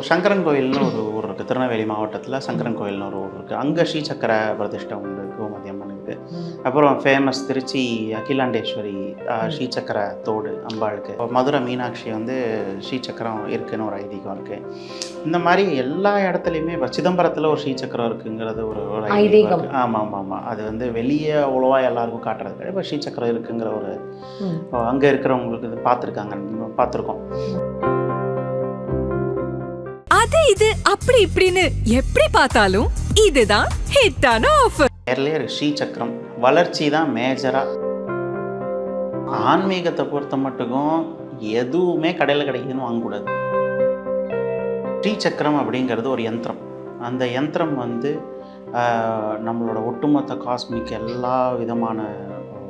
சங்கரன் கோயில்னு ஒரு ஊர் இருக்குது. திருநெல்வேலி மாவட்டத்தில் சங்கரன் கோயில்னு ஒரு ஊர் இருக்குது. அங்கே ஸ்ரீசக்கர பிரதிஷ்டை உண்டு கோமதி அம்மனுக்கு. அப்புறம் ஃபேமஸ் திருச்சி அகிலாண்டேஸ்வரி ஸ்ரீசக்கர தோடு அம்பாளுக்கு. மதுரை மீனாட்சி வந்து ஸ்ரீசக்கரம் இருக்குதுன்னு ஒரு ஐதீகம் இருக்குது. இந்த மாதிரி எல்லா இடத்துலையுமே இப்போ சிதம்பரத்தில் ஒரு ஸ்ரீசக்கரம் இருக்குங்கிறது ஒரு ஐதீகம். ஆமாம் ஆமாம் ஆமாம். அது வந்து வெளியே அவ்வளோவா எல்லாருக்கும் காட்டுறது கிடையாது. இப்போ ஸ்ரீசக்கரம் இருக்குங்கிற ஒரு அங்கே இருக்கிறவங்களுக்கு இது பார்த்துருக்கோம். அது இது அப்படி இப்படின்னு எப்படி பார்த்தாலும் இதுதான் ஹிட்டான ஆஃபர். பேர்லயே ஸ்ரீசக்கரம் வளர்ச்சி தான் மேஜராக. ஆன்மீகத்தை பொறுத்த மட்டுக்கும் எதுவுமே கடையில் கிடைக்குதுன்னு வாங்கக்கூடாது. ஸ்ரீசக்கரம் அப்படிங்கிறது ஒரு யந்திரம். அந்த யந்திரம் வந்து நம்மளோட ஒட்டுமொத்த காஸ்மிக் எல்லா விதமான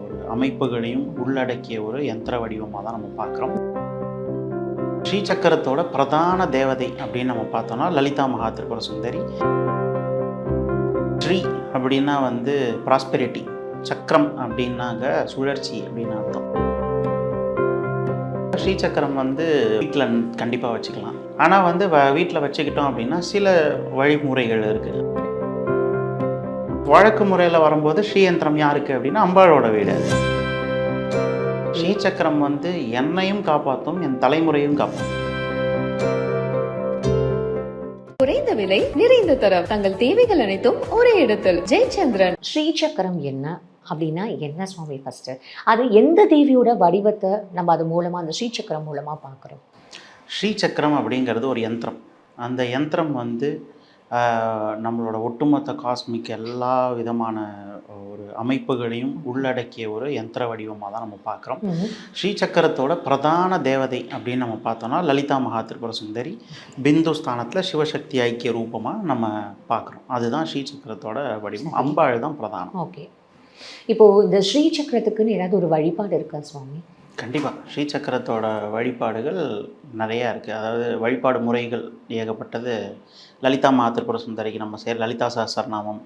ஒரு அமைப்புகளையும் உள்ளடக்கிய ஒரு யந்திர வடிவமாக தான் நம்ம பார்க்குறோம். ஸ்ரீசக்கரத்தோட பிரதான தேவதை அப்படின்னு நம்ம பார்த்தோம்னா லலிதா மகா திரிபுர சுந்தரி. ஸ்ரீ அப்படின்னா வந்து ப்ராஸ்பெரிட்டி, சக்கரம் அப்படின்னாங்க சுழற்சி அப்படின்னு அர்த்தம். ஸ்ரீசக்கரம் வந்து வீட்டில் கண்டிப்பாக வச்சுக்கலாம். ஆனால் வந்து வீட்டில் வச்சுக்கிட்டோம் அப்படின்னா சில வழிமுறைகள் இருக்குது. வழக்கு முறையில் வரும்போது ஸ்ரீயந்திரம் யாருக்கு அப்படின்னா அம்பாளோட வீடு. ஸ்ரீசக்கரம் வந்து என்னையும் காப்பாற்றும், என் தலைமுறையும் காப்பாற்றும். குறைந்த விலை நிறைந்த தரம், தங்கள் தேவைகள் அனைத்தும் ஒரே இடத்தில். ஜெயச்சந்திரன். ஸ்ரீசக்கரம் என்ன அப்படின்னா என்ன சுவாமி? ஃபர்ஸ்ட் அது எந்த தேவியோட வடிவத்தை நம்ம அது மூலமா அந்த ஸ்ரீசக்கரம் மூலமா பார்க்குறோம்? ஸ்ரீசக்கரம் அப்படிங்கிறது ஒரு யந்திரம். அந்த யந்திரம் வந்து நம்மளோட ஒட்டுமொத்த காஸ்மிக் எல்லா விதமான ஒரு அமைப்புகளையும் உள்ளடக்கிய ஒரு யந்திர வடிவமாக தான் நம்ம பார்க்குறோம். ஸ்ரீசக்கரத்தோட பிரதான தேவதை அப்படின்னு நம்ம பார்த்தோம்னா லலிதா மகா திரிபுர சுந்தரி. பிந்து ஸ்தானத்தில் சிவசக்தி ஐக்கிய ரூபமாக நம்ம பார்க்குறோம். அதுதான் ஸ்ரீசக்கரத்தோட வடிவம். அம்பாள் தான் பிரதானம். ஓகே, இப்போது இந்த ஸ்ரீசக்கரத்துக்குன்னு ஏதாவது ஒரு வழிபாடு இருக்கா சுவாமி? கண்டிப்பாக ஸ்ரீசக்கரத்தோட வழிபாடுகள் நிறையா இருக்குது. அதாவது வழிபாடு முறைகள் ஏகப்பட்டது. லலிதா மகா திரிபுர சுந்தரிக்கு நம்ம லலிதா சஹஸ்ரநாமம்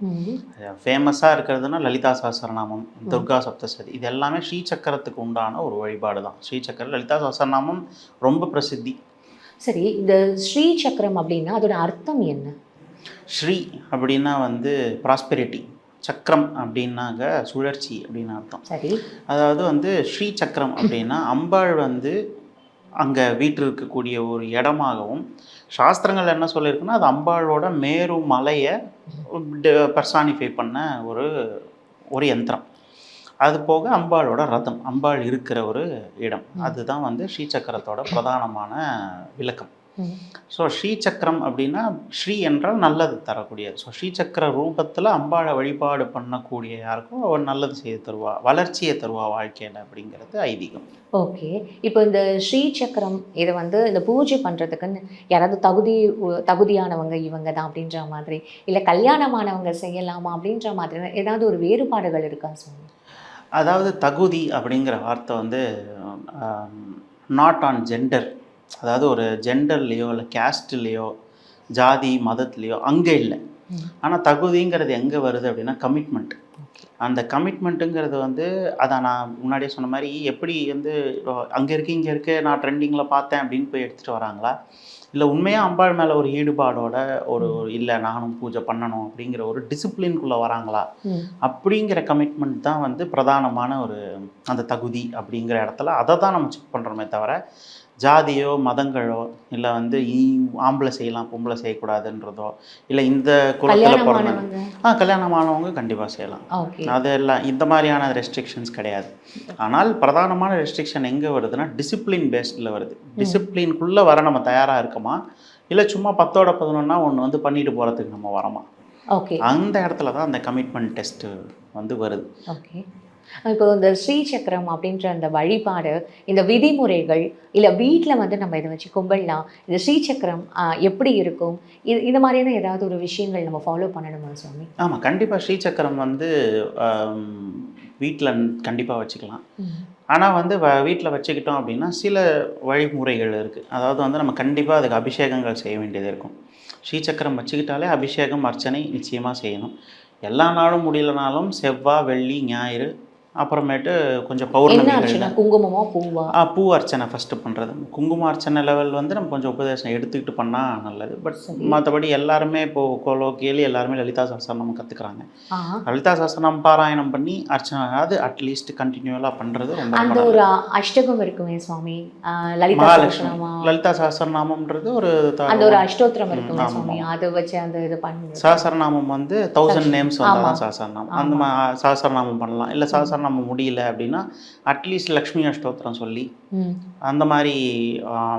ஃபேமஸாக இருக்கிறதுனா லலிதா சஹஸ்ரநாமம், துர்கா சப்தசதி, இது எல்லாமே ஸ்ரீசக்கரத்துக்கு உண்டான ஒரு வழிபாடு தான். ஸ்ரீசக்கரம் லலிதா சஹஸ்ரநாமம் ரொம்ப பிரசித்தி. சரி, இந்த ஸ்ரீசக்கரம் அப்படின்னா அதோட அர்த்தம் என்ன? ஸ்ரீ அப்படின்னா வந்து ப்ராஸ்பெரிட்டி, சக்கரம் அப்படின்னாங்க சுழற்சி அப்படின்னு அர்த்தம். சரி, அதாவது வந்து ஸ்ரீசக்கரம் அப்படின்னா அம்பாள் வந்து அங்கே வீட்டில் இருக்கக்கூடிய ஒரு இடமாகவும், சாஸ்திரங்கள் என்ன சொல்லியிருக்குன்னா அது அம்பாளோட மேரு மலையை பர்சானிஃபை பண்ண ஒரு யந்திரம். அது போக அம்பாளோட ரதம், அம்பாள் இருக்கிற ஒரு இடம், அதுதான் வந்து ஸ்ரீசக்கரத்தோட பிரதானமான விளக்கம். ஸோ ஸ்ரீசக்கரம் அப்படின்னா ஸ்ரீ என்றால் நல்லது தரக்கூடியது. ஸோ ஸ்ரீசக்கர ரூபத்தில் அம்பாளை வழிபாடு பண்ணக்கூடிய யாருக்கும் அவள் நல்லது செய்து தருவா, வளர்ச்சியை தருவா வாழ்க்கையில் அப்படிங்கிறது ஐதீகம். ஓகே, இப்போ இந்த ஸ்ரீசக்கரம் இதை வந்து இந்த பூஜை பண்ணுறதுக்குன்னு யாராவது தகுதியானவங்க இவங்க தான் அப்படின்ற மாதிரி, இல்லை கல்யாணமானவங்க செய்யலாமா அப்படின்ற மாதிரி ஏதாவது ஒரு வேறுபாடுகள் இருக்கா சுவாமி? அதாவது தகுதி அப்படிங்கிற வார்த்தை வந்து நாட் ஆன் ஜெண்டர், அதாவது ஒரு ஜெண்டர்லேயோ இல்லை கேஸ்ட்லேயோ ஜாதி மதத்துலேயோ அங்கே இல்லை. ஆனால் தகுதிங்கிறது எங்கே வருது அப்படின்னா கமிட்மெண்ட். அந்த கமிட்மெண்ட்டுங்கிறது வந்து அதான் நான் முன்னாடியே சொன்ன மாதிரி எப்படி வந்து அங்கே இருக்கு இங்கே இருக்கு நான் ட்ரெண்டிங்கில் பார்த்தேன் அப்படின்னு போய் எடுத்துகிட்டு வராங்களா, இல்லை உண்மையாக அம்பாள் மேலே ஒரு ஈடுபாடோட ஒரு இல்லை நானும் பூஜை பண்ணணும் அப்படிங்கிற ஒரு டிசிப்ளின்குள்ளே வராங்களா அப்படிங்கிற கமிட்மெண்ட் தான் வந்து பிரதானமான ஒரு அந்த தகுதி அப்படிங்கிற இடத்துல அதை தான் நம்ம செக் பண்ணுறோமே தவிர ஜாதியோ மதங்களோ இல்லை வந்து ஆம்பளை செய்யலாம் பொம்பளை செய்யக்கூடாதுன்றதோ இல்லை இந்த குலத்தில் பிறந்த கல்யாணமானவங்க கண்டிப்பாக செய்யலாம். அதெல்லாம் இந்த மாதிரியான ரெஸ்ட்ரிக்ஷன்ஸ் கிடையாது. ஆனால் பிரதானமான ரெஸ்ட்ரிக்ஷன் எங்கே வருதுன்னா டிசிப்ளின் பேஸ்டில் வருது. டிசிப்ளின்குள்ளே வர நம்ம தயாராக இருக்கோமா, இல்லை சும்மா 10-11 ஒன்று வந்து பண்ணிட்டு போகிறதுக்கு நம்ம வரோமா, அந்த இடத்துல தான் அந்த கமிட்மெண்ட் டெஸ்ட்டு வந்து வருது. ஓகே, இப்போ இந்த ஸ்ரீசக்கரம் அப்படின்ற அந்த வழிபாடு, இந்த விதிமுறைகள், இல்லை வீட்டில் வந்து நம்ம இதை வச்சு கும்பிடலாம், இந்த ஸ்ரீசக்கரம் எப்படி இருக்கும், இந்த மாதிரியான ஏதாவது ஒரு விஷயங்கள் நம்ம ஃபாலோ பண்ணணுமா சுவாமி? ஆமாம், கண்டிப்பாக ஸ்ரீசக்கரம் வந்து வீட்டில் கண்டிப்பாக வச்சுக்கலாம். ஆனால் வந்து வீட்டில் வச்சுக்கிட்டோம் அப்படின்னா சில வழிமுறைகள் இருக்குது. அதாவது வந்து நம்ம கண்டிப்பாக அதுக்கு அபிஷேகங்கள் செய்ய வேண்டியது இருக்கும். ஸ்ரீசக்கரம் வச்சுக்கிட்டாலே அபிஷேகம் அர்ச்சனை நிச்சயமாக செய்யணும். எல்லா நாளும் முடியலனாலும் செவ்வாய் வெள்ளி ஞாயிறு அப்புறமேட்டு கொஞ்சம் என்ன பௌர்ணமிகள் அர்ச்சனை, குங்குமமா பூவா? பூ அர்ச்சனை ஃபஸ்ட்டு பண்ணுறது. குங்கும அர்ச்சனை லெவல் வந்து நம்ம கொஞ்சம் உபதேசம் எடுத்துக்கிட்டு பண்ணால் நல்லது. பட் மற்றபடி எல்லாருமே இப்போது கொலோக்கியலி எல்லாருமே லலிதா சஹஸ்ரநாமம் கற்றுக்குறாங்க. லலிதா சஹஸ்ரநாமம் பாராயணம் பண்ணி அர்ச்சனை அதாவது அட்லீஸ்ட் கண்டினியூவலாக பண்ணுறது ரொம்ப அந்த ஒரு அஷ்டகம் இருக்குமே சுவாமி, லலிதா மகாலட்சுமி சஹஸ்ரநாமம், லலிதா சஹஸ்ரநாமம்ன்றது ஒரு அந்த ஒரு அஷ்டோத்திரம் இருக்குமே சுவாமி, அதை வச்சு அந்த இது பண்ணி சஹஸ்ரநாமம் வந்து 1000 நேம்ஸ் வந்தால் சஹஸ்ரநாமம் அந்த சஹஸ்ரநாமம் பண்ணலாம். இல்லை சஹஸ்ரநாமம் முடியல அப்படின்னா அட்லீஸ்ட் லக்ஷ்மி அஷ்டோத்திரம் சொல்லி அந்த மாதிரி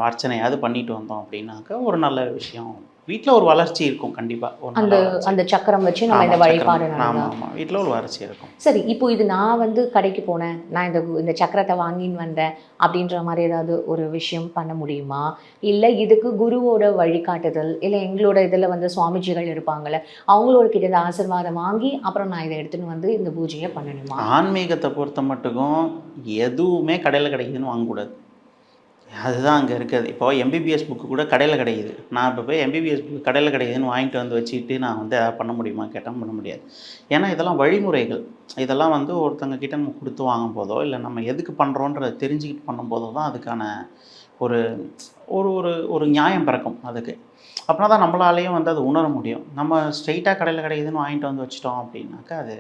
அர்ச்சனையாவது பண்ணிட்டு வந்தோம் அப்படின்னாக்கா ஒரு நல்ல விஷயம். வீட்டில் ஒரு வளர்ச்சி இருக்கும் கண்டிப்பாக. அந்த அந்த சக்கரம் வச்சு நம்ம இந்த வழிபாடு. ஆமாம், வீட்டில் ஒரு வளர்ச்சி இருக்கும். சரி, இப்போ இது நான் வந்து கடைக்கு போனேன், நான் இந்த சக்கரத்தை வாங்கின்னு வந்தேன் அப்படின்ற மாதிரி ஏதாவது ஒரு விஷயம் பண்ண முடியுமா? இல்லை இதுக்கு குருவோட வழிகாட்டுதல், இல்லை எங்களோட இதில் வந்து சுவாமிஜிகள் இருப்பாங்கள்ல, அவங்களோட கிட்ட இந்த ஆசீர்வாதம் வாங்கி அப்புறம் நான் இதை எடுத்துன்னு வந்து இந்த பூஜையை பண்ணணுமா? ஆன்மீகத்தை பொறுத்த மட்டுக்கும் எதுவுமே கடையில் கிடைக்குதுன்னு வாங்கக்கூடாது. அதுதான் அங்கே இருக்குது. இப்போது எம்பிபிஎஸ் புக்கு கூட கடையில் கிடைக்குது. நான் இப்போ போய் எம்பிபிஎஸ் புக்கு கடையில் கிடைக்குதுன்னு வாங்கிட்டு வந்து வச்சுக்கிட்டு நான் வந்து எதாவது பண்ண முடியுமா கேட்டால் பண்ண முடியாது. ஏன்னா இதெல்லாம் வழிமுறைகள். இதெல்லாம் வந்து ஒருத்தங்க கிட்ட நம்ம கொடுத்து வாங்கும் போதோ இல்லை நம்ம எதுக்கு பண்ணுறோன்றதை தெரிஞ்சுக்கிட்டு பண்ணும்போதோ தான் அதுக்கான ஒரு ஒரு ஒரு ஒரு நியாயம் பிறக்கும் அதுக்கு. அப்படின்னா தான் நம்மளாலேயும் வந்து அது உணர முடியும். நம்ம ஸ்ட்ரெயிட்டாக கடையில் கிடைக்குதுன்னு வாங்கிட்டு வந்து வச்சிட்டோம் அப்படின்னாக்கா அது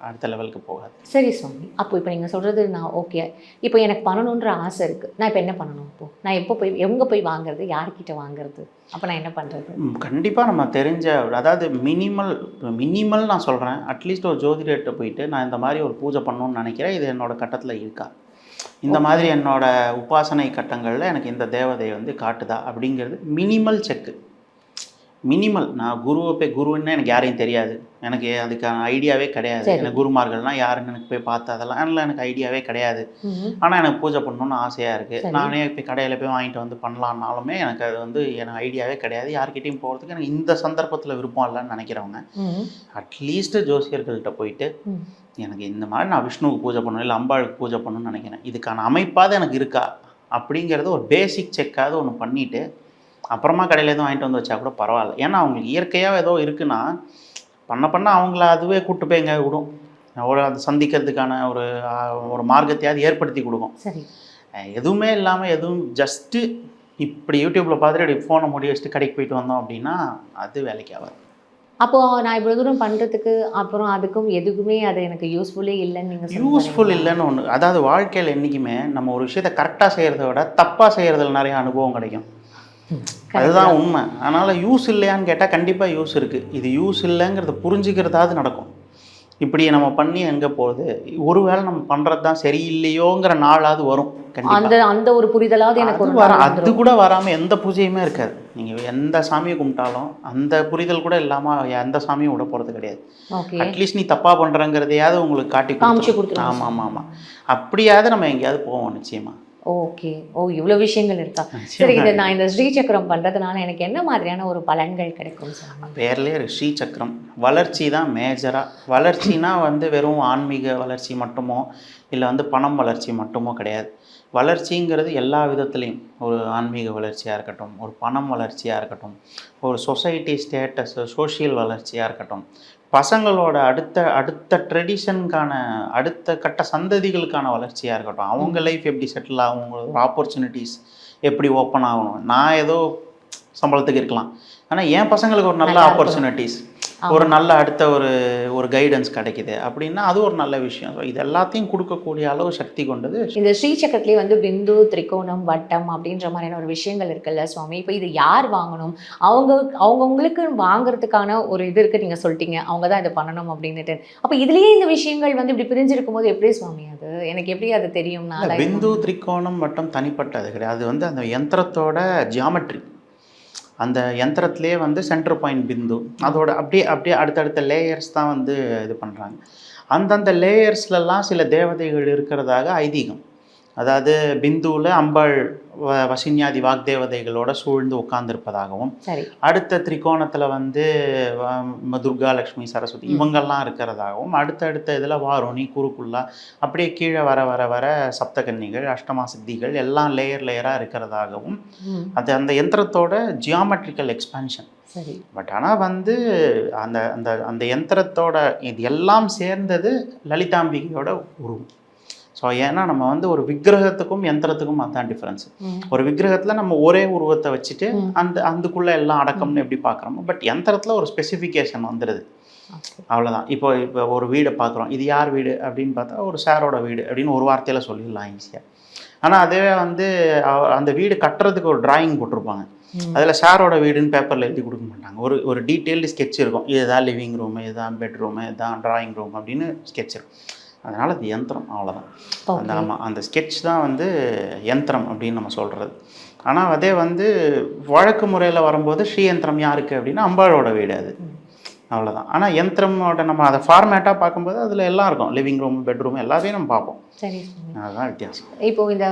அடுத்த லெவலுக்கு போகாது. சரி சுவாமி, அப்போ இப்போ நீங்கள் சொல்கிறது நான் ஓகே. இப்போ எனக்கு பண்ணணுன்ற ஆசை இருக்குது, நான் இப்போ என்ன பண்ணணும்? இப்போது நான் எப்போ போய் எங்கே போய் வாங்குறது, யார்கிட்ட வாங்குறது, அப்போ நான் என்ன பண்ணுறது? கண்டிப்பாக நம்ம தெரிஞ்ச அதாவது மினிமல் நான் சொல்கிறேன். அட்லீஸ்ட் ஒரு ஜோதிடர்கிட்ட போயிட்டு நான் இந்த மாதிரி ஒரு பூஜை பண்ணணும்னு நினைக்கிறேன், இது என்னோடய கட்டத்தில் இருக்கா, இந்த மாதிரி என்னோடய உபாசனை கட்டங்களில் எனக்கு இந்த தேவதை வந்து காட்டுதா அப்படிங்கிறது மினிமல் செக்கு. மினிமல். நான் குருன்னு எனக்கு யாரையும் தெரியாது, எனக்கு அதுக்கான ஐடியாவே கிடையாது. எனக்கு குருமார்கள்லாம் யாருன்னு எனக்கு போய் பார்த்து அதெல்லாம் எனக்கு ஐடியாவே கிடையாது. ஆனால் எனக்கு பூஜை பண்ணணும்னு ஆசையாக இருக்குது. நானே இப்போ கடையில் போய் வாங்கிட்டு வந்து பண்ணலான்னாலுமே எனக்கு அது வந்து எனக்கு ஐடியாவே கிடையாது. யார்கிட்டையும் போகிறதுக்கு எனக்கு இந்த சந்தர்ப்பத்தில் விருப்பம் இல்லைன்னு நினைக்கிறவங்க அட்லீஸ்ட் ஜோசியர்கள்ட்ட போயிட்டு எனக்கு இந்த மாதிரி நான் விஷ்ணுவுக்கு பூஜை பண்ணணும் இல்லை அம்பாளுக்கு பூஜை பண்ணணும்னு நினைக்கிறேன், இதுக்கான அமைப்பாவது எனக்கு இருக்கா அப்படிங்கிறது ஒரு பேசிக் செக்காவது ஒன்று பண்ணிவிட்டு அப்புறமா கடையில் எதுவும் வாங்கிட்டு வந்து வச்சா கூட பரவாயில்ல. ஏன்னா அவங்களுக்கு இயற்கையாக ஏதோ இருக்குன்னா பண்ண அவங்கள அதுவே கூப்பிட்டு போய் எங்கே விடும், ஒரு அதை சந்திக்கிறதுக்கான ஒரு மார்க்கத்தையாவது ஏற்படுத்தி கொடுக்கும். சரி, எதுவுமே இல்லாமல் எதுவும் ஜஸ்ட்டு இப்படி யூடியூப்பில் பார்த்துட்டு அப்படி ஃபோனை முடி வச்சுட்டு கடைக்கு போயிட்டு வந்தோம் அப்படின்னா அது வேலைக்கு ஆகாது. அப்போது நான் இவ்வளோ தூரம் பண்ணுறதுக்கு அப்புறம் அதுக்கும் எதுக்குமே அது எனக்கு யூஸ்ஃபுல்லே இல்லைன்னு நீங்கள் யூஸ்ஃபுல் இல்லைன்னு ஒன்று. அதாவது வாழ்க்கையில் என்றைக்குமே நம்ம ஒரு விஷயத்தை கரெக்டாக செய்கிறத விட தப்பாக செய்கிறதுல நிறைய அனுபவம் கிடைக்கும். அதுதான் உண்மை. அதனால் யூஸ் இல்லையான்னு கேட்டால் கண்டிப்பாக யூஸ் இருக்குது. இது யூஸ் இல்லைங்கிறத புரிஞ்சுக்கிறதாவது நடக்கும். இப்படி நம்ம பண்ணி எங்கே போகுது, ஒருவேளை நம்ம பண்ணுறது தான் சரியில்லையோங்கிற நாளாவது வரும். அந்த ஒரு புரிதலாவது எனக்கு அது கூட வராமல் எந்த பூஜையுமே இருக்காது. நீங்கள் எந்த சாமியை கும்பிட்டாலும் அந்த புரிதல் கூட இல்லாமல் எந்த சாமியும் விட போகிறது கிடையாது. அட்லீஸ்ட் நீ தப்பாக பண்ணுறங்கிறதையாவது உங்களுக்கு காமிச்சு கொடுத்து. ஆமாம், அப்படியாவது நம்ம எங்கேயாவது போவோம் நிச்சயமாக. ஓகே, இவ்வளோ விஷயங்கள் இருக்கா? சரி, இதை நான் இந்த ஸ்ரீசக்கரம் பண்ணுறதுனால எனக்கு என்ன மாதிரியான ஒரு பலன்கள் கிடைக்கும் சார்? பேர்லேயே ஸ்ரீசக்கரம் வளர்ச்சி தான் மேஜராக. வளர்ச்சினா வந்து வெறும் ஆன்மீக வளர்ச்சி மட்டுமோ இல்லை வந்து பணம் வளர்ச்சி மட்டுமோ கிடையாது. வளர்ச்சிங்கிறது எல்லா விதத்துலேயும், ஒரு ஆன்மீக வளர்ச்சியாக இருக்கட்டும், ஒரு பணம் வளர்ச்சியாக இருக்கட்டும், ஒரு சொசைட்டி ஸ்டேட்டஸ் சோஷியல் வளர்ச்சியாக இருக்கட்டும், பசங்களோட அடுத்த ட்ரெடிஷனுக்கான அடுத்த கட்ட சந்ததிகளுக்கான வளர்ச்சியாக இருக்கட்டும், அவங்க லைஃப் எப்படி செட்டில் ஆகும், அவங்களோட ஆப்பர்ச்சுனிட்டிஸ் எப்படி ஓப்பன் ஆகணும். நான் ஏதோ சம்பளத்துக்கு இருக்கலாம், ஆனால் என் பசங்களுக்கு ஒரு நல்ல ஆப்பர்ச்சுனிட்டிஸ், ஒரு நல்ல அடுத்த ஒரு கைடன்ஸ் கிடைக்குது அப்படின்னா அது ஒரு நல்ல விஷயம். ஸோ இது எல்லாத்தையும் கொடுக்கக்கூடிய அளவு சக்தி கொண்டது இந்த ஸ்ரீசக்கரத்துலேயே வந்து பிந்து, திரிகோணம், வட்டம் அப்படின்ற மாதிரியான ஒரு விஷயங்கள் இருக்குல்ல சுவாமி. இப்போ இது யார் வாங்கணும்? அவங்கவுங்களுக்கு வாங்குறதுக்கான ஒரு இது இருக்குது, நீங்கள் சொல்லிட்டீங்க அவங்க தான் இதை பண்ணணும் அப்படின்னுட்டு. அப்போ இதுலேயே இந்த விஷயங்கள் வந்து இப்படி பிரிஞ்சிருக்கும் போது எப்படி சுவாமி அது எனக்கு எப்படி அது தெரியும்னா? பிந்து, திரிகோணம், வட்டம் தனிப்பட்டது கிடையாது. அது வந்து அந்த யந்திரத்தோட ஜியாமெட்ரி. அந்த யந்திரத்திலே வந்து சென்டர் பாயிண்ட் பிந்து, அதோட அப்படியே அடுத்தடுத்த லேயர்ஸ் தான் வந்து இது பண்ணுறாங்க. அந்தந்த லேயர்ஸ்லலாம் சில தேவதைகள் இருக்கிறதாக ஐதீகம். அதாவது பிந்துவில் அம்பாள் வசின்யாதி வாக்தேவதைகளோட சூழ்ந்து உட்கார்ந்துருப்பதாகவும், அடுத்த திரிகோணத்தில் வந்து துர்கா, லக்ஷ்மி, சரஸ்வதி இவங்கெல்லாம் இருக்கிறதாகவும், அடுத்தடுத்த இதில் வாருணி, குருக்குல்லா, அப்படியே கீழே வர வர வர சப்தகன்னிகள், அஷ்டமா சித்திகள் எல்லாம் லேயராக இருக்கிறதாகவும் அது அந்த யந்திரத்தோட ஜியாமெட்ரிக்கல் எக்ஸ்பான்ஷன். பட் ஆனால் வந்து அந்த அந்த அந்த யந்திரத்தோட இது எல்லாம் சேர்ந்தது லலிதாம்பிகையோட உருவம். ஸோ ஏன்னா நம்ம வந்து ஒரு விக்கிரகத்துக்கும் யந்திரத்துக்கும் அதுதான் டிஃப்ரென்ஸ். ஒரு விக்கிரகத்தில் நம்ம ஒரே உருவத்தை வச்சுட்டு அதுக்குள்ளே எல்லாம் அடக்கம்னு எப்படி பார்க்குறோமோ, பட் யந்திரத்தில் ஒரு ஸ்பெசிஃபிகேஷன் வந்துடுது. அவ்வளோதான். இப்போ ஒரு வீடை பார்க்குறோம், இது யார் வீடு அப்படின்னு பார்த்தா ஒரு சாரோட வீடு அப்படின்னு ஒரு வார்த்தையில் சொல்லிடலாம் ஈஸியாக. ஆனால் அதே வந்து அந்த வீடு கட்டுறதுக்கு ஒரு டிராயிங் போட்டிருப்பாங்க. அதில் சாரோட வீடுன்னு பேப்பரில் எழுதி கொடுக்க மாட்டாங்க. ஒரு டீட்டெயில்டு ஸ்கெட்ச் இருக்கும். இதுதான் லிவிங் ரூமு, இதுதான் பெட்ரூமு, இதுதான் ட்ராயிங் ரூம் அப்படின்னு ஸ்கெட்ச் இருக்கும். அதனால் அது யந்திரம், அவ்வளோதான். ஆமாம், அந்த ஸ்கெட்ச் தான் வந்து யந்திரம் அப்படின்னு நம்ம சொல்கிறது. ஆனால் அதே வந்து வழக்கு முறையில் வரும்போது ஸ்ரீயந்திரம் யாருக்கு அப்படின்னா அம்பாளோட வீடு அது, அவ்வளோதான். ஆனால் யந்திரமோட நம்ம அதை ஃபார்மேட்டாக பார்க்கும்போது அதில் எல்லாம் இருக்கும். லிவிங் ரூம், பெட்ரூம் எல்லாத்தையும் நம்ம பார்ப்போம். சரி, அதுதான் வித்தியாசம். இப்போ இந்த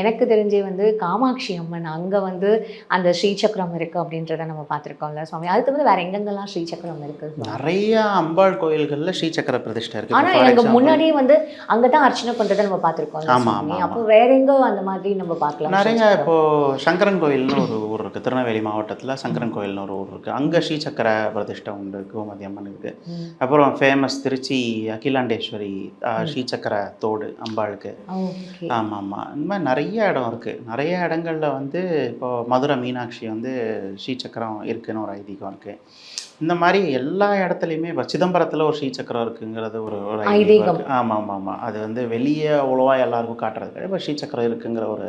எனக்கு தெரிஞ்சு வந்து காமாட்சி அம்மன் அங்கே வந்து அந்த ஸ்ரீசக்கரம் இருக்குது அப்படின்றத நம்ம பார்த்துருக்கோம்ல சுவாமி. அதுக்கு வந்து வேற எங்கெங்கெல்லாம் ஸ்ரீசக்கரம் இருக்குது? நிறைய அம்பாள் கோயில்களில் ஸ்ரீசக்கர பிரதிஷ்டை இருக்குது. ஆனால் எனக்கு முன்னாடியே வந்து அங்கே தான் அர்ச்சனை பண்ணுறதை நம்ம பார்த்துருக்கோம். ஆமாம். அப்போ வேற எங்கோ அந்த மாதிரி நம்ம பார்க்கலாம் நிறைய. இப்போது சங்கரன் கோயில்னு ஒரு ஊர் இருக்குது, திருநெல்வேலி மாவட்டத்தில் சங்கரன் கோயில்னு ஒரு ஊர் இருக்குது. அங்கே ஸ்ரீசக்கர பிரதிஷ்டை உண்டு, கோமதி அம்மன் இருக்குது. அப்புறம் ஃபேமஸ் திருச்சி அகிலாண்டேஸ்வரி ஸ்ரீசக்கர தோடு அம்பாளுக்கு. ஆமாம். இந்த மாதிரி நிறைய இடம் இருக்குது. நிறைய இடங்களில் வந்து இப்போ மதுரை மீனாட்சி வந்து ஸ்ரீசக்கரம் இருக்குதுன்னு ஒரு ஐதீகம் இருக்குது. இந்த மாதிரி எல்லா இடத்துலையுமே இப்போ சிதம்பரத்தில் ஒரு ஸ்ரீசக்கரம் இருக்குங்கிறது ஒரு ஐதீகம். ஆமாம். அது வந்து வெளியே அவ்வளோவா எல்லாருக்கும் காட்டுறது. இப்போ ஸ்ரீசக்கரம் இருக்குங்கிற ஒரு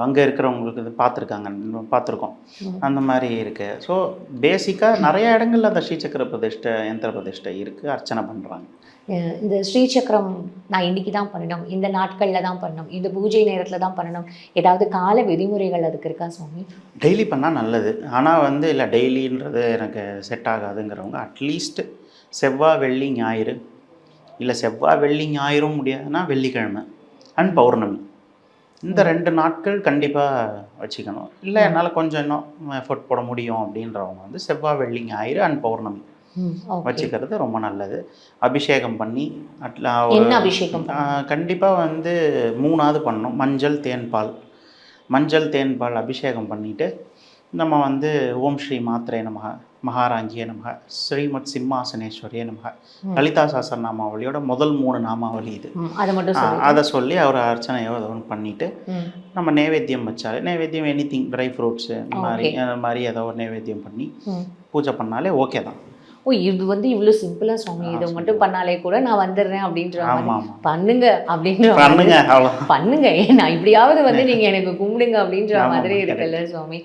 அங்கே இருக்கிறவங்களுக்கு இது பார்த்துருக்கோம். அந்த மாதிரி இருக்குது. ஸோ பேசிக்காக நிறைய இடங்களில் அந்த ஸ்ரீசக்கர பிரதிஷ்டை, யந்திர பிரதிஷ்டை இருக்குது, அர்ச்சனை பண்ணுறாங்க. இந்த ஸ்ரீசக்கரம் நான் இன்றைக்கி தான் பண்ணணும், இந்த நாட்களில் தான் பண்ணணும், இந்த பூஜை நேரத்தில் தான் பண்ணணும், ஏதாவது கால விதிமுறைகள் அதுக்கு இருக்கா சுவாமி? டெய்லி பண்ணால் நல்லது. ஆனால் வந்து இல்லை டெய்லின்றது எனக்கு செட் ஆகாதுங்கிறவங்க அட்லீஸ்ட் செவ்வாய், வெள்ளி, ஞாயிறு, இல்லை செவ்வாய், வெள்ளி, ஞாயிறும் முடியாதுன்னா வெள்ளிக்கிழமை அண்ட் பௌர்ணமி, இந்த 2 நாட்கள் கண்டிப்பாக வச்சுக்கணும். இல்லை என்னால் கொஞ்சம் இன்னும் எஃபர்ட் போட முடியும் அப்படின்றவங்க வந்து செவ்வாய், வெள்ளி, ஞாயிறு அண்ட் பௌர்ணமி வச்சுக்கிறது ரொம்ப நல்லது. அபிஷேகம் பண்ணி அபிஷேகம் கண்டிப்பாக வந்து 3ஆவது பண்ணணும். மஞ்சள் தேன்பால் அபிஷேகம் பண்ணிவிட்டு நம்ம வந்து ஓம் ஸ்ரீ மாத்ரே நமக, மகாராங்கியே நமக, ஸ்ரீமத் சிம்மாசனேஸ்வரியே நமக, லலிதா சஹஸ்ரநாமாவளியோட முதல் 3 நாமாவளி இது. அதை சொல்லி அவர் அர்ச்சனையோ அதை ஒன்று பண்ணிவிட்டு நம்ம நைவேத்தியம் வச்சாலே, நைவேத்தியம் எனிதிங் ட்ரை ஃப்ரூட்ஸு இந்த மாதிரி ஏதோ ஒரு நைவேத்தியம் பண்ணி பூஜை பண்ணாலே ஓகே தான். இது வந்து இவ்வளோ சிம்பிளாக சுவாமி, இதை மட்டும் பண்ணாலே கூட நான் வந்துடுறேன் அப்படின்ற பண்ணுங்க பண்ணுங்க நான் இப்படியாவது வந்து நீங்கள் எனக்கு கும்பிடுங்க அப்படின்ற மாதிரி இருக்குல்ல சுவாமி.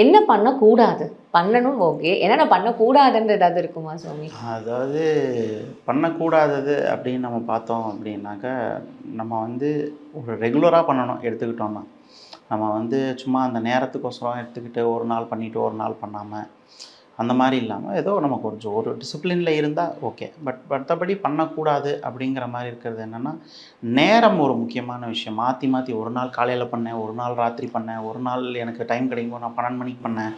என்ன பண்ணக்கூடாது, பண்ணணும் ஓகே, என்னென்ன பண்ணக்கூடாதுன்ற ஏதாவது இருக்குமா சுவாமி? அதாவது பண்ணக்கூடாதது அப்படின்னு நம்ம பார்த்தோம் அப்படின்னாக்கா, நம்ம வந்து ஒரு ரெகுலராக பண்ணணும் எடுத்துக்கிட்டோம்னா. நம்ம வந்து சும்மா அந்த நேரத்துக்கோசரம் எடுத்துக்கிட்டு ஒரு நாள் பண்ணிவிட்டு ஒரு நாள் பண்ணாமல் அந்த மாதிரி இல்லாமல் ஏதோ நம்ம கொஞ்சம் ஒரு டிசிப்ளினில் இருந்தால் ஓகே. மற்றபடி பண்ணக்கூடாது அப்படிங்கிற மாதிரி இருக்கிறது என்னென்னா, நேரம் ஒரு முக்கியமான விஷயம். மாற்றி ஒரு நாள் காலையில் பண்ணேன், ஒரு நாள் ராத்திரி பண்ணேன், ஒரு நாள் எனக்கு டைம் கிடைக்கும்போது நான் 12 மணிக்கு பண்ணேன்,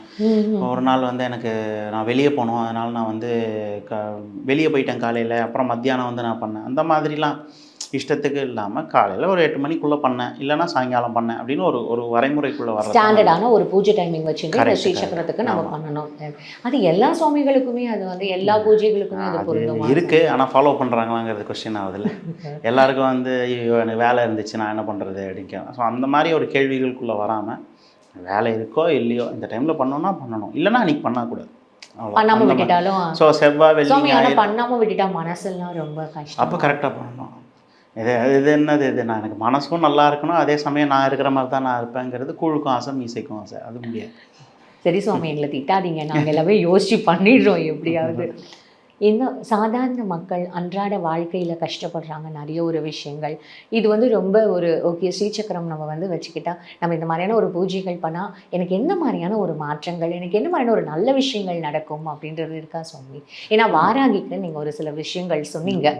ஒரு நாள் வந்து எனக்கு நான் வெளியே போனோம் அதனால் நான் வந்து வெளியே போயிட்டேன் காலையில், அப்புறம் மத்தியானம் வந்து நான் பண்ணேன். அந்த மாதிரிலாம் இஷ்டத்துக்கு இல்லாமல் காலையில் ஒரு 8 மணிக்குள்ளே பண்ணேன், இல்லைனா சாயங்காலம் பண்ணேன் அப்படின்னு ஒரு வரைமுறைக்குள்ளே வர ஸ்டாண்டர்டான ஒரு பூஜை டைமிங் வச்சுட்டு ஸ்ரீசக்கரத்துக்கு நம்ம பண்ணணும். அது எல்லா சுவாமிகளுக்குமே அது வந்து எல்லா பூஜைகளுக்குமே அது பொருந்தும் இருக்குது. ஆனால் ஃபாலோ பண்ணுறாங்களாங்கிறது கொஸ்டின் ஆகுதுல்ல. எல்லாருக்கும் வந்து எனக்கு வேலை இருந்துச்சு நான் என்ன பண்ணுறது அப்படின்னு. ஸோ அந்த மாதிரி ஒரு கேள்விகளுக்குள்ளே வராமல், வேலை இருக்கோ இல்லையோ இந்த டைமில் பண்ணணும்னா பண்ணணும், இல்லைனா அன்றைக்கி பண்ணக்கூடாது, பண்ணாமல் விட்டுட்டாலும். ஸோ செவ்வாய், வெள்ளி, பண்ணாமல் விட்டுட்டா மனசெல்லாம் ரொம்ப கஷ்டம். அப்போ கரெக்டாக பண்ணணும். இது என்னது நான் எனக்கு மனசும் நல்லா இருக்கணும், அதே சமயம் நான் இருக்கிற மாதிரி தான் நான் இருப்பேங்கிறது கூழுக்கும் ஆசை மீசைக்கும் ஆசை, அது முடியாது. சரி சுவாமி, எங்களை திட்டாதீங்க, நாங்கள் எல்லாமே யோசிச்சு பண்ணிடுறோம் எப்படியாவது. இன்னும் சாதாரண மக்கள் அன்றாட வாழ்க்கையில் கஷ்டப்படுறாங்க நிறைய ஒரு விஷயங்கள். இது வந்து ரொம்ப ஒரு ஓகே ஸ்ரீசக்கரம் நம்ம வந்து வச்சுக்கிட்டா நம்ம இந்த மாதிரியான ஒரு பூஜைகள் பண்ணால் எனக்கு என்ன மாதிரியான ஒரு மாற்றங்கள், எனக்கு என்ன மாதிரியான ஒரு நல்ல விஷயங்கள் நடக்கும் அப்படின்றது இருக்கா சுவாமி? ஏன்னா வாராகிக்கு நீங்கள் ஒரு சில விஷயங்கள் சொன்னீங்க,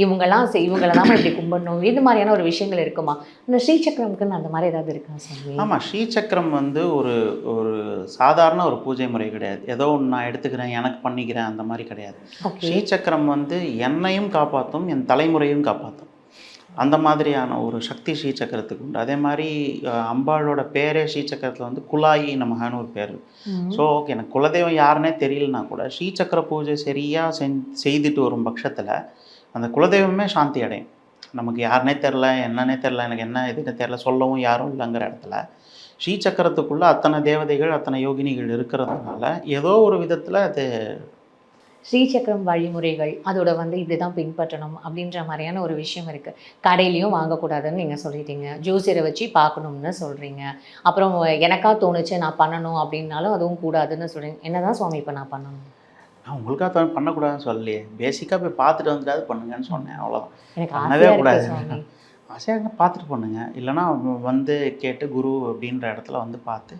இவங்கள தான் இப்படி கும்பிடணும், இது மாதிரியான ஒரு விஷயங்கள் இருக்குமா? அந்த ஸ்ரீசக்கரம்க்குன்னு அந்த மாதிரி ஏதாவது இருக்கா சுவாமி? ஆமாம், ஸ்ரீசக்கரம் வந்து ஒரு சாதாரண ஒரு பூஜை முறை கிடையாது. ஏதோ ஒன்று நான் எடுத்துக்கிறேன் எனக்கு பண்ணிக்கிறேன் அந்த மாதிரி கிடையாது. ஸ்ரீசக்கரம் வந்து என்னையும் காப்பாற்றும், என் தலைமுறையும் காப்பாற்றும். அந்த மாதிரியான ஒரு சக்தி ஸ்ரீசக்கரத்துக்கு உண்டு. அதே மாதிரி அம்பாளோட பேரே ஸ்ரீசக்கரத்தில் வந்து குலாயி நமகான்னு ஒரு பேர். ஸோ ஓகே, எனக்கு குலதெய்வம் யாருன்னே தெரியலனா கூட ஸ்ரீசக்கர பூஜை சரியாக செய்துட்டு வரும் பட்சத்தில் அந்த குலதெய்வமே சாந்தி அடையும். நமக்கு யாருனே தெரில, என்னன்னே தெரில, எனக்கு என்ன இதுன்னு தெரில, சொல்லவும் யாரும் இல்லைங்கிற இடத்துல ஸ்ரீசக்கரத்துக்குள்ளே அத்தனை தேவதைகள் அத்தனை யோகினிகள் இருக்கிறதுனால ஏதோ ஒரு விதத்தில் அது ஸ்ரீசக்கரம் வழிமுறைகள் அதோட வந்து இதுதான் பின்பற்றணும் அப்படின்ற மாதிரியான ஒரு விஷயம் இருக்குது. கடையிலையும் வாங்கக்கூடாதுன்னு நீங்கள் சொல்லிட்டீங்க, ஜோசியரை வச்சு பார்க்கணும்னு சொல்கிறீங்க, அப்புறம் எனக்கா தோணுச்சு நான் பண்ணணும் அப்படின்னாலும் அதுவும் கூடாதுன்னு சொல்கிறீங்க. என்னதான் சுவாமி இப்போ நான் பண்ணணும்? நான் உங்களுக்காக பண்ணக்கூடாதுன்னு சொல்லலையே, பேசிக்காக போய் பார்த்துட்டு வந்துட்டாது பண்ணுங்கன்னு சொன்னேன், அவ்வளோதான். எனக்கு பண்ணவே ஆசையாக கூடாது, இருக்குது சுவாமி. ஆசையாக பார்த்துட்டு பண்ணுங்க, இல்லைனா வந்து கேட்டு குரு அப்படின்ற இடத்துல வந்து பார்த்து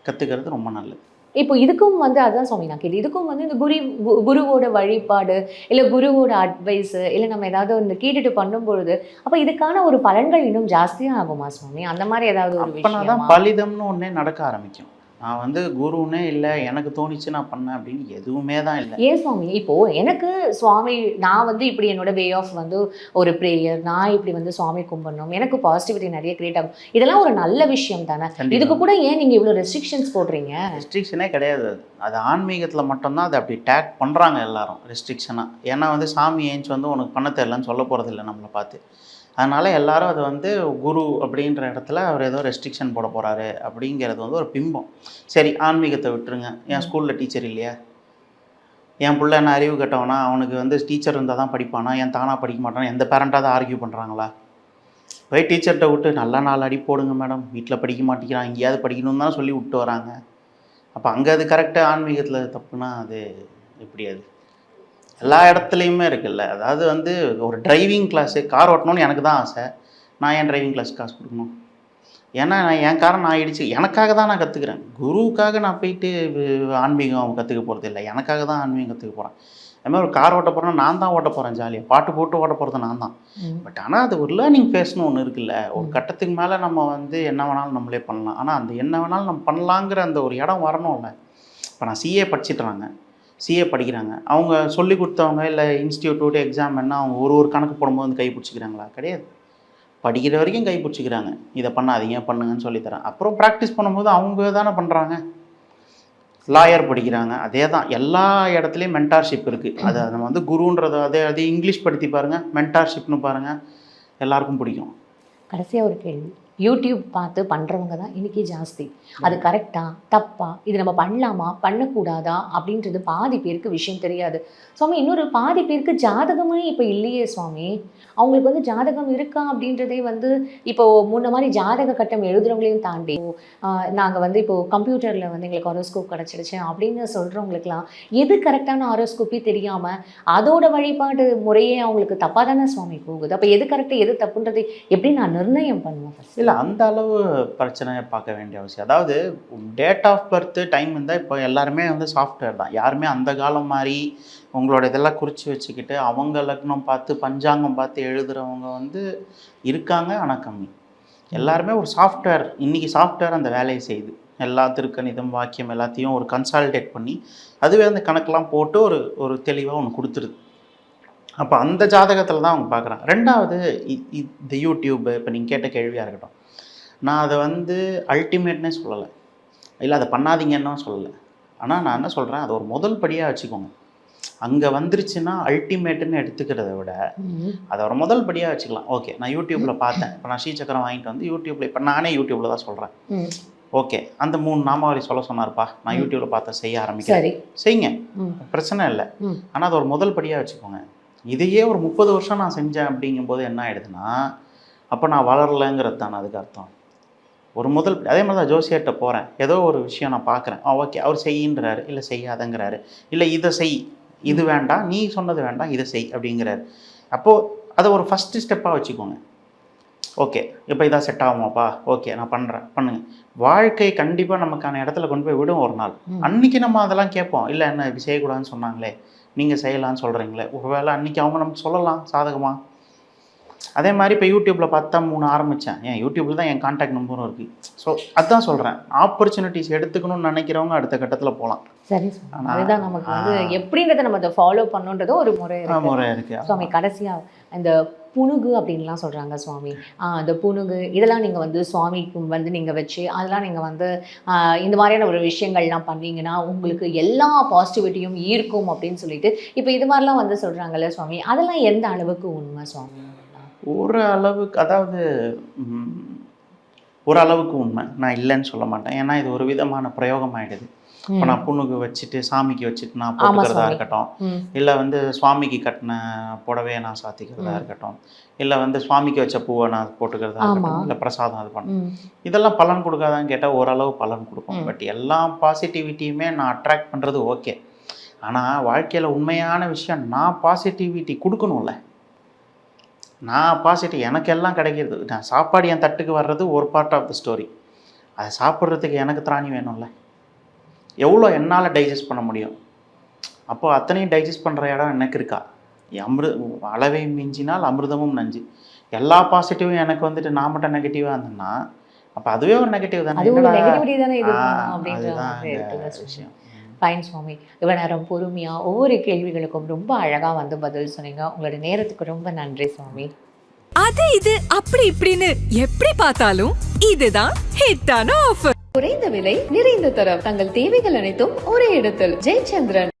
கற்றுக்கிறது ரொம்ப நல்லது. இப்போ இதுக்கும் வந்து அதுதான் சுவாமி நான் கேட்டு, இதுக்கும் வந்து இந்த குருவோட வழிபாடு இல்லை குருவோட அட்வைஸு இல்லை நம்ம ஏதாவது இந்த கேட்டுட்டு பண்ணும்பொழுது அப்போ இதுக்கான ஒரு பலன்கள் இன்னும் ஜாஸ்தியாக ஆகுமா சுவாமி? அந்த மாதிரி ஏதாவது ஒரு அப்போனா தான் விஷயம் பலிதம்னு ஒன்றே நடக்க ஆரம்பிக்கும். நான் வந்து குருன்னே இல்லை, எனக்கு தோணிச்சு நான் பண்ணேன் அப்படின்னு எதுவுமே தான் இல்லை. ஏன் சுவாமி? இப்போ எனக்கு சுவாமி நான் வந்து இப்படி என்னோட வே ஆஃப் வந்து ஒரு ப்ரேயர், நான் இப்படி வந்து சுவாமி கும்பிடணும், எனக்கு பாசிட்டிவிட்டி நிறைய கிரியேட் ஆகும், இதெல்லாம் ஒரு நல்ல விஷயம் தானே. இதுக்கு கூட ஏன் நீங்கள் இவ்வளோ ரெஸ்ட்ரிக்ஷன்ஸ் போடுறீங்க? ரெஸ்ட்ரிக்ஷனே கிடையாது, அது ஆன்மீகத்தில் மட்டும்தான் அதை அப்படி டேக் பண்ணுறாங்க எல்லாரும் ரெஸ்ட்ரிக்ஷனாக. ஏன்னா வந்து சாமி ஏஞ்சி வந்து உனக்கு பண்ண தெரியலன்னு சொல்ல போகிறதில்ல நம்மளை பார்த்து. அதனால் எல்லாரும் அது வந்து குரு அப்படின்ற இடத்துல அவர் ஏதோ ரெஸ்ட்ரிக்ஷன் போட போகிறாரு அப்படிங்கிறது வந்து ஒரு பிம்பம். சரி, ஆன்மீகத்தை விட்டுருங்க. என் ஸ்கூலில் டீச்சர் இல்லையா? என் பிள்ளை என்ன அறிவு கட்டவனா? அவனுக்கு வந்து டீச்சர் இருந்தால் தான் படிப்பானா? ஏன் தானாக படிக்க மாட்டானா? எந்த பேரண்ட்டாக தான் ஆர்கியூ பண்ணுறாங்களா? போய் டீச்சர்கிட்ட விட்டு நல்லா 4 அடி போடுங்க மேடம், வீட்டில் படிக்க மாட்டேங்கிறான், எங்கேயாவது படிக்கணும்னு தான் சொல்லி விட்டு வராங்க. அப்போ அங்கே அது கரெக்டாக, ஆன்மீகத்தில் தப்புனா அது எப்படி? அது எல்லா இடத்துலையுமே இருக்குல்ல. அதாவது வந்து ஒரு டிரைவிங் கிளாஸு, கார் ஓட்டணும்னு எனக்கு தான் ஆசை, நான் ஏன் டிரைவிங் கிளாஸ் காசு கொடுக்கணும்? ஏன்னா நான் என் காரை நான் இடிச்சு எனக்காக தான் நான் கற்றுக்குறேன். குருவுக்காக நான் போயிட்டு ஆன்மீகம் கற்றுக்க போகிறது இல்லை, எனக்காக தான் ஆன்மீகம் கற்றுக்க போகிறேன். அதுமாதிரி ஒரு கார் ஓட்ட போகிறேன்னா நான் தான் ஓட்ட போகிறேன், ஜாலியாக பாட்டு போட்டு ஓட்ட போகிறது நான் தான். பட் ஆனால் அது ஒரு லேர்னிங் ஃபேஸ்னு ஒன்று இருக்குல்ல. ஒரு கட்டத்துக்கு மேலே நம்ம வந்து என்ன வேணாலும் நம்மளே பண்ணலாம். ஆனால் அந்த என்ன வேணாலும் நம்ம பண்ணலாங்கிற அந்த ஒரு இடம் வரணும்ல. இப்போ நான் சிஏ படிச்சுட்டுறாங்க, சிஏ படிக்கிறாங்க, அவங்க சொல்லி கொடுத்தவங்க இல்லை இன்ஸ்டியூட் எக்ஸாம் என்ன அவங்க ஒரு கணக்கு போடும்போது வந்து கை பிடிச்சிக்கிறாங்களா? கிடையாது. படிக்கிற வரைக்கும் கை பிடிச்சிக்கிறாங்க, இதை பண்ணாதீங்க பண்ணுங்கன்னு சொல்லித்தரேன். அப்புறம் ப்ராக்டிஸ் பண்ணும்போது அவங்க தானே பண்ணுறாங்க. லாயர் படிக்கிறாங்க, அதே தான். எல்லா இடத்துலையும் மென்டார்ஷிப் இருக்குது. அதை நம்ம வந்து குருன்றது அதே இங்கிலீஷ் படுத்தி பாருங்கள், மென்டார்ஷிப்னு பாருங்கள், எல்லாருக்கும் பிடிக்கும். கடைசியாக ஒரு கேள்வி, யூடியூப் பார்த்து பண்ணுறவங்க தான் இன்றைக்கி ஜாஸ்தி. அது கரெக்டா தப்பா, இது நம்ம பண்ணலாமா பண்ணக்கூடாதா அப்படின்றது பாதி பேருக்கு விஷயம் தெரியாது சுவாமி. இன்னொரு பாதி பேருக்கு ஜாதகமே இப்போ இல்லையே சுவாமி. அவங்களுக்கு வந்து ஜாதகம் இருக்கா அப்படின்றதே வந்து இப்போ முன்ன மாதிரி ஜாதக கட்டம் எழுதுறவங்களையும் தாண்டி நாங்கள் வந்து இப்போது கம்ப்யூட்டரில் வந்து எங்களுக்கு ஹாரோஸ்கோப் கிடச்சிடுச்சு அப்படின்னு சொல்கிறவங்களுக்குலாம் எது கரெக்டான ஹாரோஸ்கோப்பே தெரியாமல் அதோட வழிபாடு முறையே அவங்களுக்கு தப்பாக தானே சுவாமி போகுது. அப்போ எது கரெக்டு எது தப்புன்றது எப்படி நான் நிர்ணயம் பண்ணுவேன்? இல்லை, அந்த அளவு பிரச்சனையை பார்க்க வேண்டிய அவசியம். அதாவது டேட் ஆஃப் பர்த்து டைம் இருந்தால் இப்போ எல்லாருமே வந்து சாஃப்ட்வேர் தான். யாருமே அந்த காலம் மாதிரி உங்களோட இதெல்லாம் குறித்து வச்சுக்கிட்டு அவங்க லக்னம் பார்த்து பஞ்சாங்கம் பார்த்து எழுதுகிறவங்க வந்து இருக்காங்க, ஆனால் கம்மி. எல்லாருமே ஒரு சாஃப்ட்வேர், இன்றைக்கி சாஃப்ட்வேர் அந்த வேலையை செய்யுது. எல்லா திருக்கணிதம் வாக்கியம் எல்லாத்தையும் ஒரு கன்சால்டேட் பண்ணி அதுவே அந்த கணக்கெலாம் போட்டு ஒரு தெளிவாக ஒன்று கொடுத்துருது. அப்போ அந்த ஜாதகத்தில் தான் அவங்க பார்க்குறாங்க. ரெண்டாவது இந்த யூடியூப்பு இப்போ நீங்கள் கேட்ட கேள்வியாக இருக்கட்டும், நான் அதை வந்து அல்டிமேட்னே சொல்லலை, இல்லை அதை பண்ணாதீங்கன்னு சொல்லலை. ஆனால் நான் என்ன சொல்கிறேன், அது ஒரு முதல் படியாக வச்சுக்கோங்க. அங்கே வந்துருச்சுன்னா அல்டிமேட்டுன்னு எடுத்துக்கிறத விட அதை ஒரு முதல் படியாக வச்சுக்கலாம். ஓகே, நான் யூடியூப்பில் பார்த்தேன், இப்போ நான் ஸ்ரீசக்கரம் வாங்கிட்டு வந்து யூடியூப்பில், இப்போ நானே யூடியூப்பில் தான் சொல்கிறேன். ஓகே, அந்த 3 நாமாவளி சொல்ல சொன்னார்ப்பா, நான் யூடியூப்பில் பார்த்து செய்ய ஆரம்பிக்கிறேன், செய்யுங்க, பிரச்சனை இல்லை. ஆனால் அது ஒரு முதல் படியாக வச்சுக்கோங்க. இதையே ஒரு 30 வருஷம் நான் செஞ்சேன் அப்படிங்கும்போது என்ன ஆகிடுதுன்னா, அப்போ நான் வளரலைங்கிறது தானே அதுக்கு அர்த்தம். ஒரு முதல் அதே மாதிரி தான் ஜோசியர்கிட்ட போகிறேன், ஏதோ ஒரு விஷயம் நான் பார்க்குறேன், ஓகே அவர் செய்யின்றாரு, இல்லை செய்யாதங்கிறாரு, இல்லை இதை செய், இது வேண்டாம், நீ சொன்னது வேண்டாம், இதை செய் அப்படிங்கிறாரு. அப்போது அதை ஒரு ஃபஸ்ட்டு ஸ்டெப்பாக வச்சுக்கோங்க. ஓகே, இப்போ இதான் செட் ஆகுமாப்பா, ஓகே நான் பண்ணுறேன், பண்ணுங்கள். வாழ்க்கை கண்டிப்பாக நமக்கான இடத்துல கொண்டு போய் விடும் ஒரு நாள். அன்றைக்கி நம்ம அதெல்லாம் கேட்போம், இல்லை என்ன இப்படி செய்யக்கூடாதுன்னு சொன்னாங்களே, நீங்கள் செய்யலான்னு சொல்கிறீங்களே, ஒரு வேளை அன்றைக்கி அவங்க நமக்கு சொல்லலாம் சாதகமாக. அதே மாதிரி இப்போ யூடியூப்பில் பார்த்தா 3 ஆரம்பித்தேன், ஏன் யூடியூப்பில் தான் என் கான்டாக்ட் நம்பரும் இருக்குது. ஸோ அதுதான் சொல்கிறேன், ஆப்பர்ச்சுனிட்டிஸ் எடுத்துக்கணும்னு நினைக்கிறவங்க அடுத்த கட்டத்தில் போகலாம். சரி, அதுதான் நமக்கு வந்து எப்படின்றத நம்ம அதை ஃபாலோ பண்ணுன்றது ஒரு முறை இருக்குது சுவாமி. கடைசியாக இந்த புணுகு அப்படின்லாம் சொல்கிறாங்க சுவாமி, அந்த புணுகு இதெல்லாம் நீங்கள் வந்து சுவாமிக்கு வந்து நீங்கள் வச்சு அதெல்லாம் நீங்கள் வந்து இந்த மாதிரியான ஒரு விஷயங்கள்லாம் பண்ணீங்கன்னா உங்களுக்கு எல்லா பாசிட்டிவிட்டியும் ஈர்க்கும் அப்படின்னு சொல்லிட்டு இப்போ இது மாதிரிலாம் வந்து சொல்கிறாங்கல்ல சுவாமி, அதெல்லாம் எந்த அளவுக்கு உண்மை சுவாமி? ஒரு அளவுக்கு, அதாவது ம், ஒரு அளவுக்கு உண்மை, நான் இல்லைன்னு சொல்ல மாட்டேன். ஏன்னா இது ஒரு விதமான பிரயோகம் ஆகிடுது. இப்போ நான் பொண்ணுக்கு வச்சுட்டு சாமிக்கு வச்சுட்டு நான் போட்டுக்கிறதா சுவாமி. இருக்கட்டும், ம். இல்லை வந்து சுவாமிக்கு கட்டின புடவையை நான் சாத்திக்கிறதா இருக்கட்டும், இல்லை வந்து சுவாமிக்கு வச்ச பூவை நான் போட்டுக்கிறதா இருக்கட்டும், இல்லை பிரசாதம் அது பண்ண, ம். இதெல்லாம் பலன் கொடுக்காதான்னு கேட்டால் ஓரளவு பலன் கொடுக்கும். பட் எல்லா பாசிட்டிவிட்டியுமே நான் அட்ராக்ட் பண்ணுறது ஓகே. ஆனால் வாழ்க்கையில் உண்மையான விஷயம், நான் பாசிட்டிவிட்டி கொடுக்கணும்ல. நான் பாசிட்டிவ், எனக்கு எல்லாம் கிடைக்கிறது, நான் சாப்பாடு என் தட்டுக்கு வர்றது ஒரு பார்ட் ஆஃப் த ஸ்டோரி. அதை சாப்பிட்றதுக்கு எனக்கு திராணி வேணும்ல. எவ்வளோ என்னால் டைஜஸ்ட் பண்ண முடியும்? அப்போது அத்தனையும் டைஜஸ்ட் பண்ணுற இடம் எனக்கு இருக்கா? அளவை மிஞ்சினால் அமிர்தமும் நஞ்சு. எல்லா பாசிட்டிவும் எனக்கு வந்துட்டு நான் மட்டும் நெகட்டிவாக இருந்தேன்னா அப்போ அதுவே ஒரு நெகட்டிவ் தானே. அது ஒரு என்னடா? நெகட்டிவிட்டி தானே இது அப்படின்ற அதுதான் மாதிரி இந்த இருக்குது விஷயம். ஃபைன் சுவாமி. இவ்வளோ நேரம் பொறுமையாக ஒவ்வொரு கேள்விகளுக்கும் ரொம்ப அழகாக வந்து பதில் சொன்னீங்க. உங்களோட நேரத்துக்கு ரொம்ப நன்றி சுவாமி. அது இது அப்படி இப்படின்னு எப்படி பார்த்தாலும் இதுதான் ஹிட்டான ஆஃபர். குறைந்த விலை நிறைந்த தரம் தங்கள் தேவைகள் அனைத்தும் ஒரே இடத்தில். ஜெயச்சந்திரன்.